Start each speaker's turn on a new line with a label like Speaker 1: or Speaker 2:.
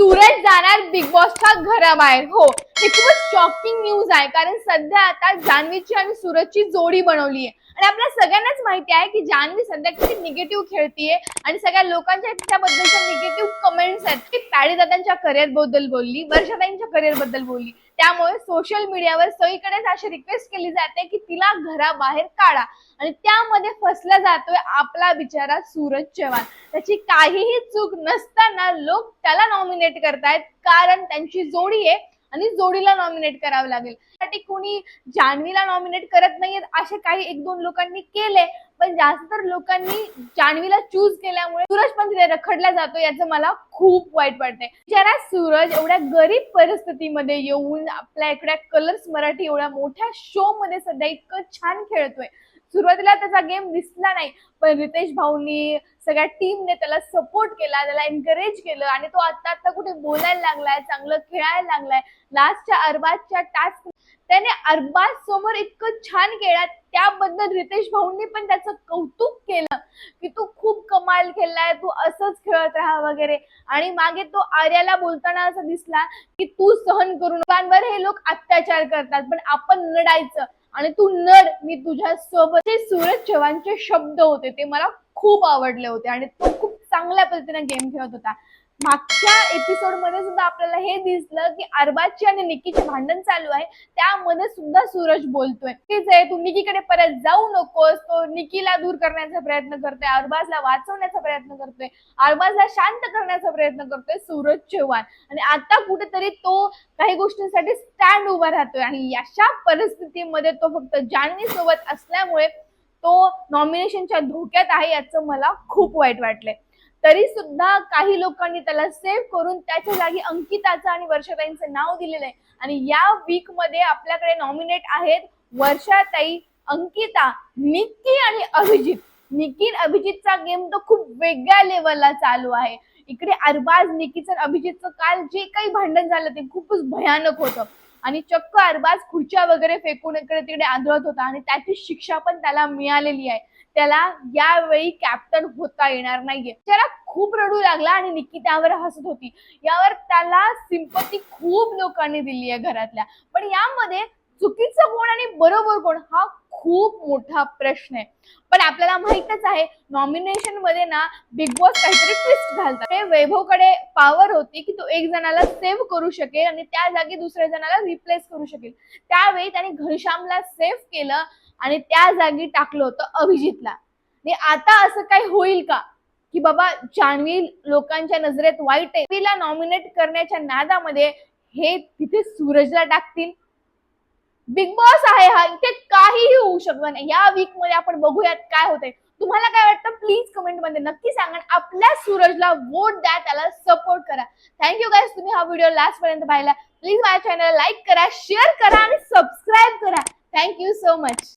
Speaker 1: सूरज जाणार बिग बॉसच्या घराबाहेर। हो, हे खूपच शॉकिंग न्यूज आहे, कारण सध्या आता जान्हवीची आणि सूरजची जोडी बनवली आहे आणि आपल्या सगळ्यांनाच माहिती आहे की जान्हवी सध्या किती निगेटिव्ह खेळतीये आणि सगळ्या लोकांच्या त्याबद्दलच्या निगेटिव्ह कमेंट्स आहेत। ती पॅडी दादांच्या करिअर बद्दल बोलली, वर्षाताईंच्या करिअर बद्दल बोलली, त्यामुळे सोशल मीडियावर सगळीकडेच अशी रिक्वेस्ट केली जाते की तिला घराबाहेर काढा आणि त्यामध्ये फसला जातोय आपला बिचारा सूरज चव्हाण। त्याची काहीही चूक नसताना लोक त्याला नॉमिनेट करतायत, कारण त्यांची जोडी आहे आणि जोडीला नॉमिनेट करावं लागेल। त्यासाठी कोणी जान्हवीला नॉमिनेट करत नाहीये, असे काही एक दोन लोकांनी केले, पण जास्त तर लोकांनी जान्हवीला चूज केल्यामुळे सूरज पण तिथे रखडला जातो, याचं मला खूप वाईट वाटतंय। जरा सूरज एवढ्या गरीब परिस्थितीमध्ये येऊन आपल्या इकडे कलर्स मराठी एवढ्या मोठ्या शो मध्ये सध्या इतकं छान खेळतोय। सुरुवातीला त्याचा गेम दिसला नाही, पण रितेश भाऊनी सगळ्या टीमने त्याला सपोर्ट केला, त्याला एनकरेज केलं आणि तो आता कुठे बोलायला लागलाय, चांगलं खेळायला लागलाय। लास्टच्या अरबाजच्या टास्क त्याने अरबाज समोर इतकं छान केला, त्याबद्दल रितेश भाऊंनी पण त्याचं कौतुक केलं की तू खूप कमाल खेळलाय, तू असंच खेळत राहा वगैरे। आणि मागे तो आर्याला बोलताना असं दिसला की तू सहन करू नका, हे लोक अत्याचार करतात पण आपण लढायचं आणि तू लढ, मी तुझ्या सोबत। हे सूरज चव्हाणचे शब्द होते, ते मला खूप आवडले होते आणि तो खूप चांगल्या पद्धतीने गेम खेळत होता। मागच्या एपिसोड मध्ये सुद्धा आपल्याला हे दिसलं की अरबाजची आणि निकीचे भांडण चालू आहे, त्यामध्ये सुद्धा सूरज बोलतोय तेच आहे, तू निकीकडे परत जाऊ नकोस। तो निकीला दूर करण्याचा प्रयत्न करतोय, अरबाजला वाचवण्याचा प्रयत्न करतोय, अरबाजला शांत करण्याचा प्रयत्न करतोय सूरज चव्हाण। आणि आता कुठेतरी तो काही गोष्टींसाठी स्टँड उभा राहतोय आणि अशा परिस्थितीमध्ये तो फक्त जान्हवी सोबत असल्यामुळे तो नॉमिनेशनच्या धोक्यात आहे, याचं मला खूप वाईट वाटलंय। तरी सुद्धा काही लोकांनी त्याला सेव्ह करून त्याच्या जागी अंकिताचं आणि वर्षाताईंचं नाव दिलेलं आहे आणि या वीक मध्ये आपल्याकडे नॉमिनेट आहेत वर्षाताई, अंकिता, निक्की आणि अभिजित। निक्की आणि अभिजितचा गेम तर खूप वेगळ्या लेवलला चालू आहे। इकडे अरबाज, निकीचं, अभिजितचं काल जे काही भांडण झालं ते खूपच भयानक होतं आणि चक्क अरबाज खुर्च्या वगैरे फेकून इकडे तिकडे आंधळत होता आणि त्याची शिक्षा पण त्याला मिळालेली आहे। त्याला यावेळी कॅप्टन होता येणार नाहीये। त्याला खूप रडू लागला आणि निक्की त्यावर हसत होती, यावर त्याला सिंपती खूप लोकांनी दिली आहे घरातल्या। पण यामध्ये चुकीचं कोण आणि बरोबर कोण, हा खूप मोठा प्रश्न आहे। पण आपल्याला माहितच आहे नॉमिनेशन मध्ये ना बिग बॉस काहीतरी ट्विस्ट घालतात। ते वैभवकडे पॉवर होती की तो एक जणाला सेव्ह करू शकेल आणि त्या जागी दुसऱ्या जणाला रिप्लेस करू शकेल। त्यावेळी त्याने घनश्यामला सेव्ह केलं आणि त्या जागी टाकलं होतं अभिजितला। आणि आता असं काही होईल का की बाबा जान्हवी लोकांच्या नजरेत वाईट आहे, तिला नॉमिनेट करण्याच्या नादामध्ये हे तिथे सूरजला टाकतील? बिग बॉस आहे हा, इथे काहीही होऊ शकत नाही। या वीक मध्ये आपण बघूयात काय होतंय। तुम्हाला काय वाटतं प्लीज कमेंट मध्ये नक्की सांगा। आपल्या सूरजला वोट द्या, त्याला सपोर्ट करा। थँक्यू गाईज, तुम्ही हा व्हिडिओ लास्ट पर्यंत पाहिला। प्लीज माझ्या चॅनलला लाईक करा, शेअर करा आणि सबस्क्राईब करा। Thank you so much.